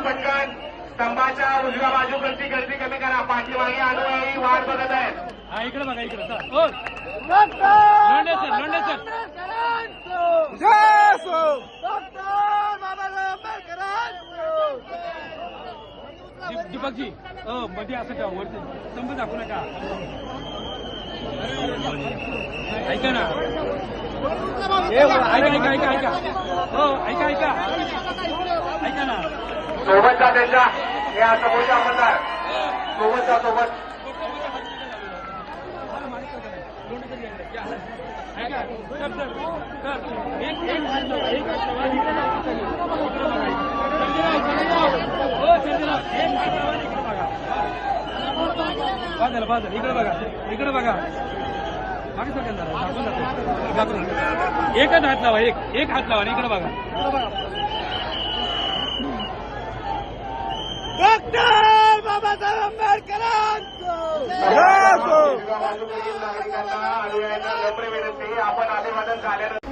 पटकन स्तंभाच्या उजव्या बाजूकडची गर्दी कमी करा. पाठीमागे अनुयायी वाट बघत आहेत. हा इकडे बघा इकडे लोंढे सर लोंढे सर दीपकजी मध्ये असं का वरती स्तंभ दाखवू नका. ऐका ना ऐका ऐका ऐका ऐका हो ऐका ऐका ऐका ना सोबत जा त्यांच्या हे समोरचे आमदार सोबत जा सोबत. ऐका सर सर सर एक बाजल इकडे बघा इकडे बघा मागे सगळ्यांना एकच हात लावा एक हात लावा इकडे बघा. डॉक्टर बाबासाहेब आंबेडकरांचं नागरिकांना अनुयायांना नम्र विनंती. आपण अभिवादन झाल्यानंतर